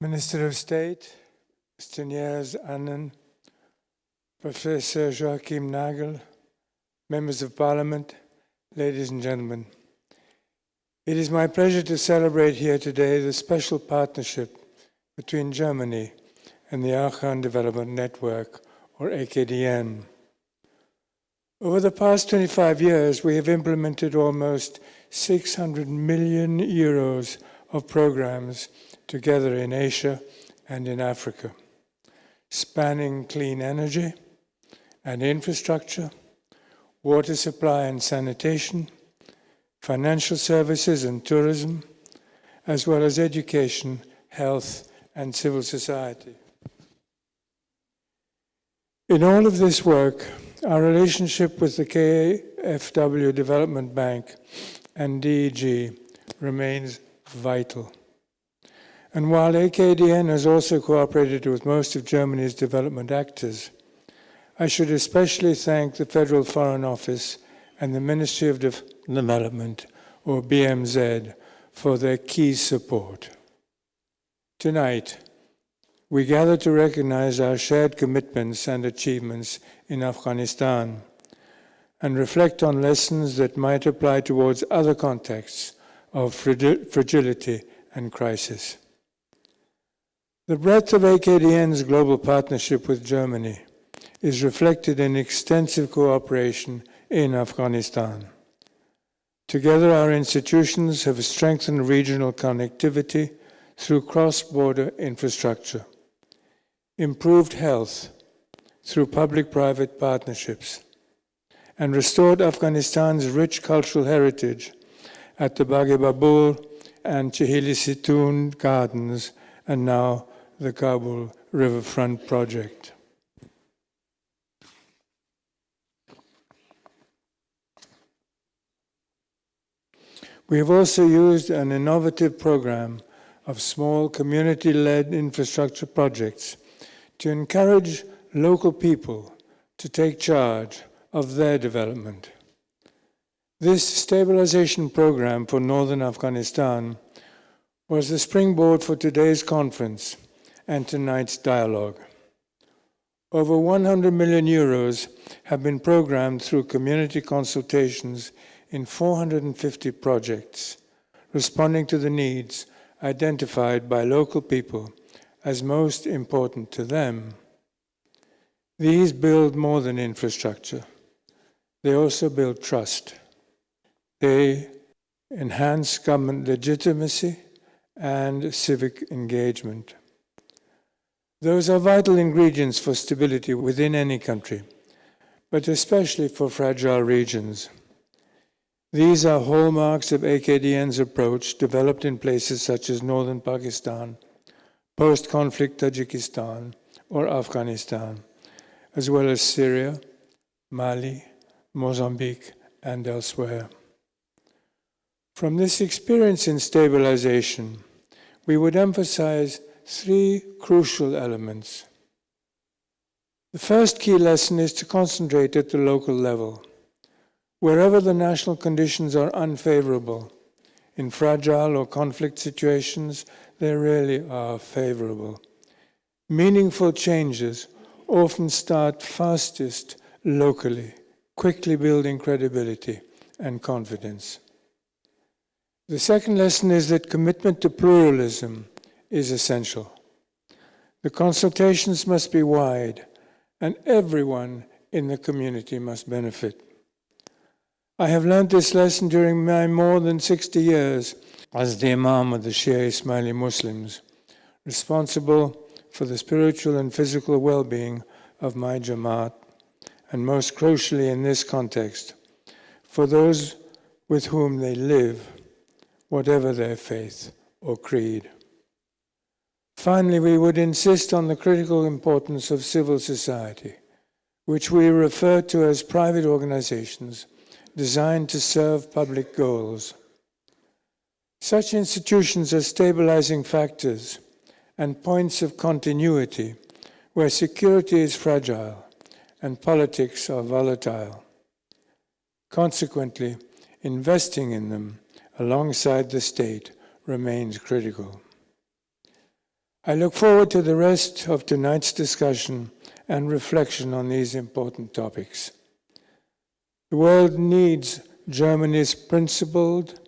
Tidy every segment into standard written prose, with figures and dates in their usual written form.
Minister of State, Mr. Niels Annan, Professor Joachim Nagel, Members of Parliament, ladies and gentlemen. It is my pleasure to celebrate here today the special partnership between Germany and the Aga Khan Development Network, or AKDN. Over the past 25 years, we have implemented almost 600 million euros of programs together in Asia and in Africa, spanning clean energy and infrastructure, water supply and sanitation, financial services and tourism, as well as education, health, and civil society. In all of this work, our relationship with the KFW Development Bank and DEG remains vital. And while AKDN has also cooperated with most of Germany's development actors, I should especially thank the Federal Foreign Office and the Ministry of Development, or BMZ, for their key support. Tonight, we gather to recognize our shared commitments and achievements in Afghanistan and reflect on lessons that might apply towards other contexts of fragility and crisis. The breadth of AKDN's global partnership with Germany is reflected in extensive cooperation in Afghanistan. Together, our institutions have strengthened regional connectivity through cross-border infrastructure, improved health through public-private partnerships, and restored Afghanistan's rich cultural heritage at the Bagh Babur and Chihili Situn Gardens, and now the Kabul Riverfront Project. We have also used an innovative program of small community-led infrastructure projects to encourage local people to take charge of their development. This stabilization program for northern Afghanistan was the springboard for today's conference and tonight's dialogue. Over 100 million euros have been programmed through community consultations in 450 projects, responding to the needs identified by local people as most important to them. These build more than infrastructure. They also build trust. They enhance government legitimacy and civic engagement. Those are vital ingredients for stability within any country, but especially for fragile regions. These are hallmarks of AKDN's approach developed in places such as northern Pakistan, post-conflict Tajikistan, or Afghanistan, as well as Syria, Mali, Mozambique, and elsewhere. From this experience in stabilization, we would emphasize three crucial elements. The first key lesson is to concentrate at the local level. Wherever the national conditions are unfavorable, in fragile or conflict situations, they rarely are favorable. Meaningful changes often start fastest locally, quickly building credibility and confidence. The second lesson is that commitment to pluralism is essential. The consultations must be wide, and everyone in the community must benefit. I have learned this lesson during my more than 60 years as the Imam of the Shia Ismaili Muslims, responsible for the spiritual and physical well-being of my Jamaat, and most crucially in this context, for those with whom they live, whatever their faith or creed. Finally, we would insist on the critical importance of civil society, which we refer to as private organizations designed to serve public goals. Such institutions are stabilizing factors and points of continuity where security is fragile and politics are volatile. Consequently, investing in them alongside the state remains critical. I look forward to the rest of tonight's discussion and reflection on these important topics. The world needs Germany's principled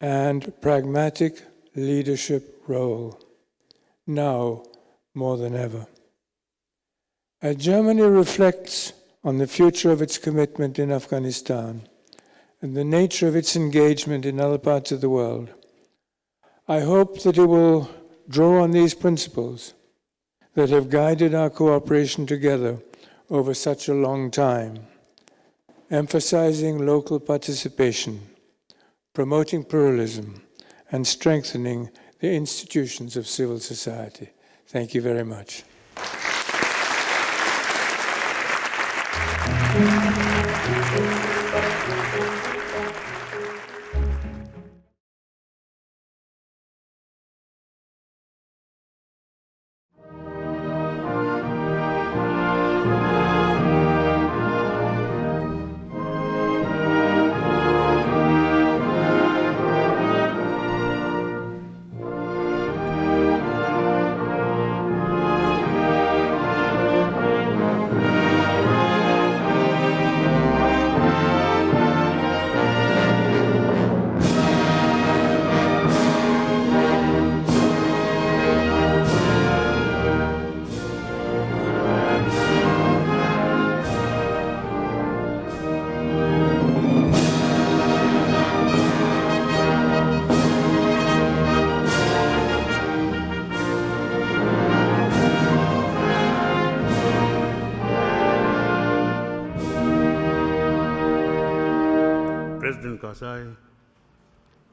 and pragmatic leadership role, now more than ever. As Germany reflects on the future of its commitment in Afghanistan and the nature of its engagement in other parts of the world, I hope that it will draw on these principles that have guided our cooperation together over such a long time, emphasizing local participation, promoting pluralism, and strengthening the institutions of civil society. Thank you very much.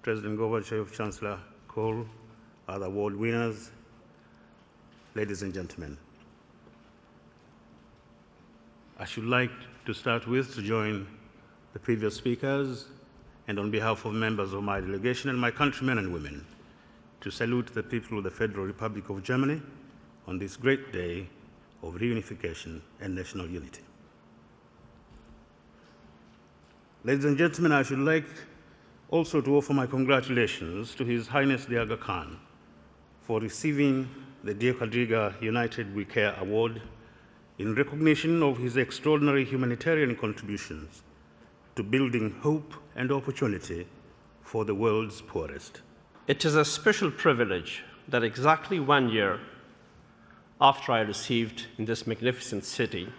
President Gorbachev, Chancellor Kohl, other award winners, ladies and gentlemen. I should like to start with to join the previous speakers and on behalf of members of my delegation and my countrymen and women to salute the people of the Federal Republic of Germany on this great day of reunification and national unity. Ladies and gentlemen, I should like also to offer my congratulations to His Highness the Aga Khan for receiving the Die Quadriga United We Care Award in recognition of his extraordinary humanitarian contributions to building hope and opportunity for the world's poorest. It is a special privilege that exactly 1 year after I received in this magnificent city,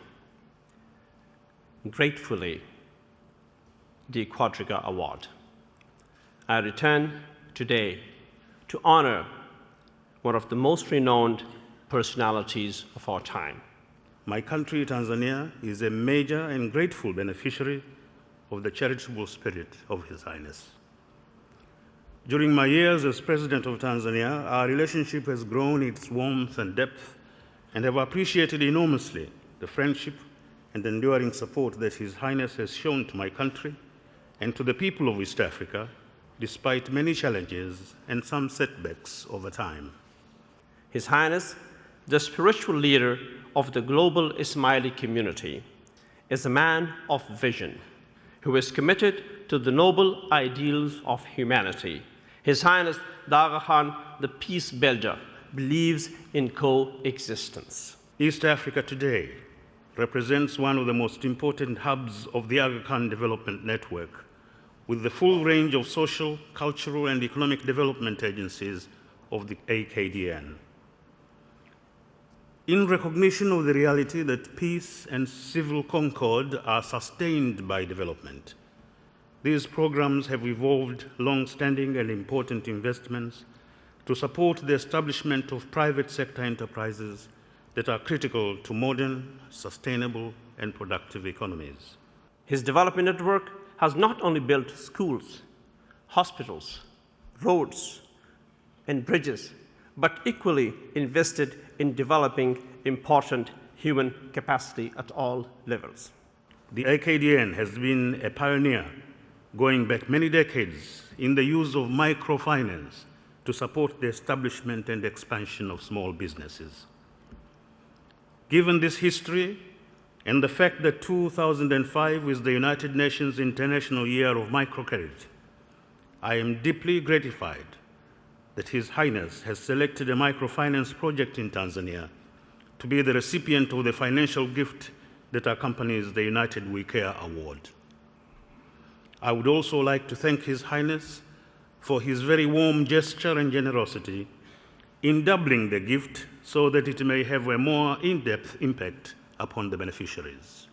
gratefully, the Quadriga Award, I return today to honor one of the most renowned personalities of our time. My country, Tanzania, is a major and grateful beneficiary of the charitable spirit of His Highness. During my years as President of Tanzania, our relationship has grown its warmth and depth, and have appreciated enormously the friendship and enduring support that His Highness has shown to my country and to the people of East Africa, despite many challenges and some setbacks over time. His Highness, the spiritual leader of the global Ismaili community, is a man of vision who is committed to the noble ideals of humanity. His Highness, the Aga Khan, the peace builder, believes in coexistence. East Africa today represents one of the most important hubs of the Aga Khan Development Network, with the full range of social, cultural, and economic development agencies of the AKDN. In recognition of the reality that peace and civil concord are sustained by development, these programs have evolved long-standing and important investments to support the establishment of private sector enterprises that are critical to modern, sustainable, and productive economies. His development network has not only built schools, hospitals, roads, and bridges, but equally invested in developing important human capacity at all levels. The AKDN has been a pioneer, going back many decades, in the use of microfinance to support the establishment and expansion of small businesses. Given this history, and the fact that 2005 is the United Nations International Year of Microcredit, I am deeply gratified that His Highness has selected a microfinance project in Tanzania to be the recipient of the financial gift that accompanies the United We Care Award. I would also like to thank His Highness for his very warm gesture and generosity in doubling the gift so that it may have a more in-depth impact upon the beneficiaries.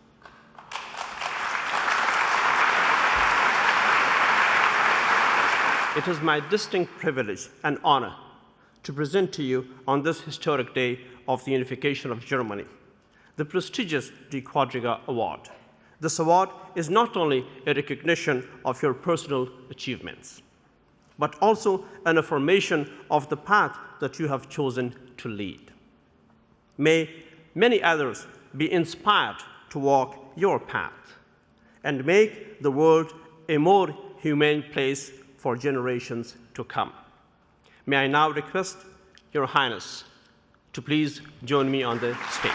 It is my distinct privilege and honor to present to you on this historic day of the unification of Germany, the prestigious Die Quadriga Award. This award is not only a recognition of your personal achievements, but also an affirmation of the path that you have chosen to lead. May many others be inspired to walk your path and make the world a more humane place for generations to come. May I now request Your Highness to please join me on the stage.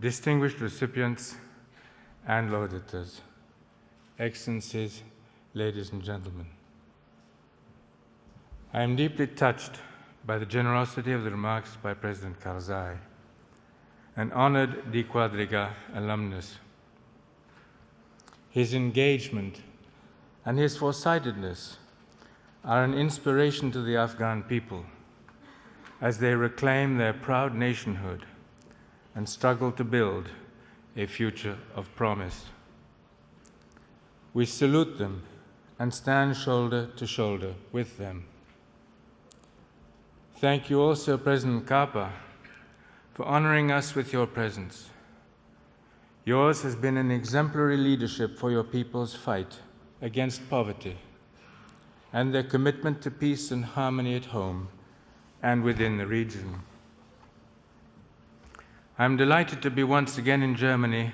Distinguished recipients and lauditors, Excellencies, ladies and gentlemen. I am deeply touched by the generosity of the remarks by President Karzai, an honored Die Quadriga alumnus. His engagement and his foresightedness are an inspiration to the Afghan people as they reclaim their proud nationhood and struggle to build a future of promise. We salute them and stand shoulder to shoulder with them. Thank you also, President Kapa, for honoring us with your presence. Yours has been an exemplary leadership for your people's fight against poverty and their commitment to peace and harmony at home and within the region. I'm delighted to be once again in Germany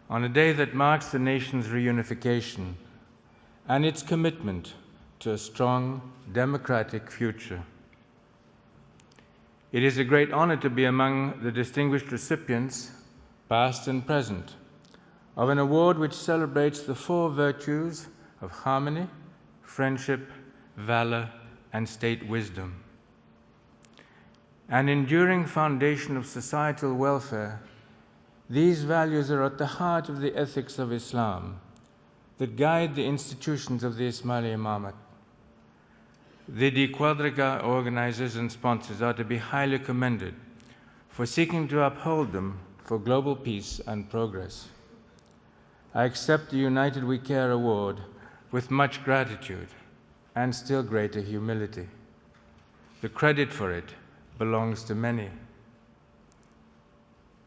on a day that marks the nation's reunification and its commitment to a strong, democratic future. It is a great honor to be among the distinguished recipients, past and present, of an award which celebrates the four virtues of harmony, friendship, valor, and state wisdom. An enduring foundation of societal welfare, these values are at the heart of the ethics of Islam that guide the institutions of the Ismaili Imamate. The Die Quadriga organizers and sponsors are to be highly commended for seeking to uphold them for global peace and progress. I accept the United We Care Award with much gratitude and still greater humility. The credit for it belongs to many.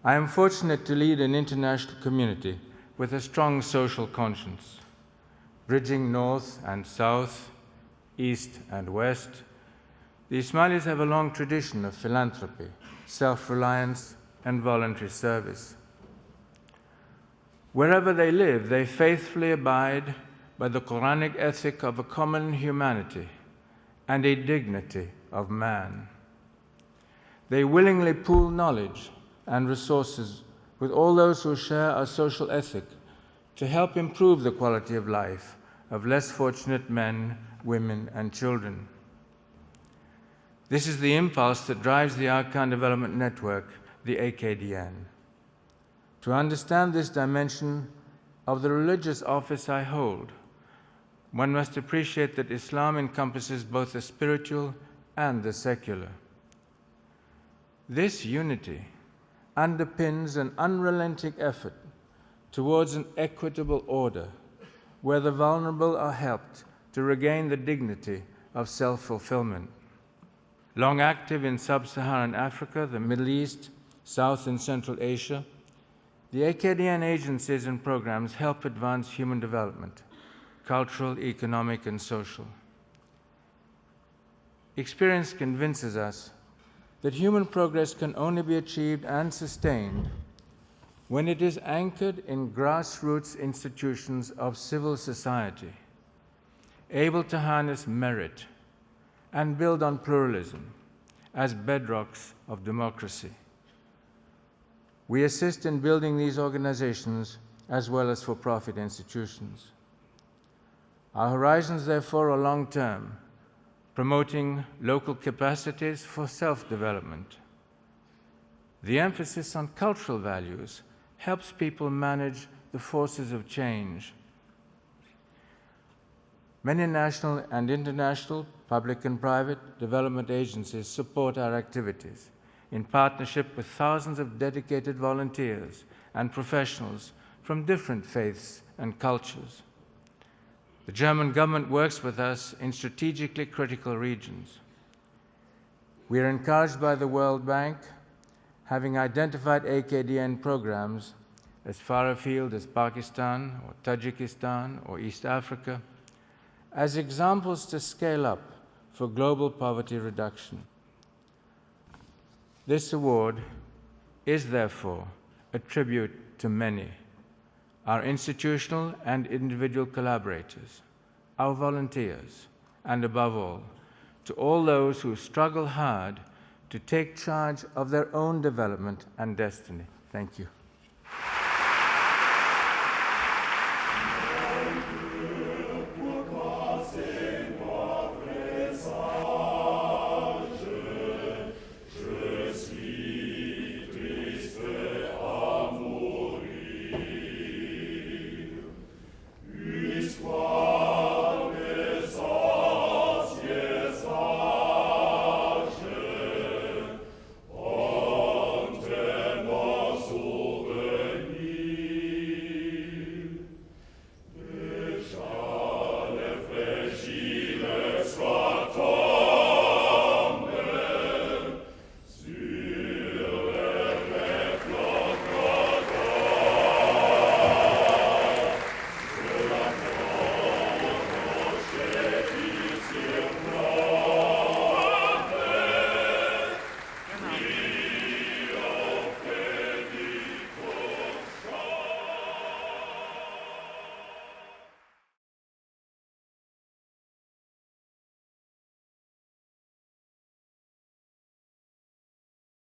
I am fortunate to lead an international community with a strong social conscience, bridging north and south, east and west. The Ismailis have a long tradition of philanthropy, self-reliance, and voluntary service. Wherever they live, they faithfully abide by the Quranic ethic of a common humanity and a dignity of man. They willingly pool knowledge and resources with all those who share our social ethic to help improve the quality of life of less fortunate men, women, and children. This is the impulse that drives the Aga Khan Development Network, the AKDN. To understand this dimension of the religious office I hold, one must appreciate that Islam encompasses both the spiritual and the secular. This unity underpins an unrelenting effort towards an equitable order where the vulnerable are helped to regain the dignity of self-fulfillment. Long active in sub-Saharan Africa, the Middle East, South and Central Asia, the AKDN agencies and programs help advance human development, cultural, economic, and social. Experience convinces us that human progress can only be achieved and sustained when it is anchored in grassroots institutions of civil society, able to harness merit and build on pluralism as bedrocks of democracy. We assist in building these organizations as well as for-profit institutions. Our horizons, therefore, are long-term, promoting local capacities for self-development. The emphasis on cultural values helps people manage the forces of change. Many national and international, public and private, development agencies support our activities in partnership with thousands of dedicated volunteers and professionals from different faiths and cultures. The German government works with us in strategically critical regions. We are encouraged by the World Bank, having identified AKDN programs as far afield as Pakistan or Tajikistan or East Africa, as examples to scale up for global poverty reduction. This award is therefore a tribute to many, our institutional and individual collaborators, our volunteers, and above all, to all those who struggle hard to take charge of their own development and destiny. Thank you.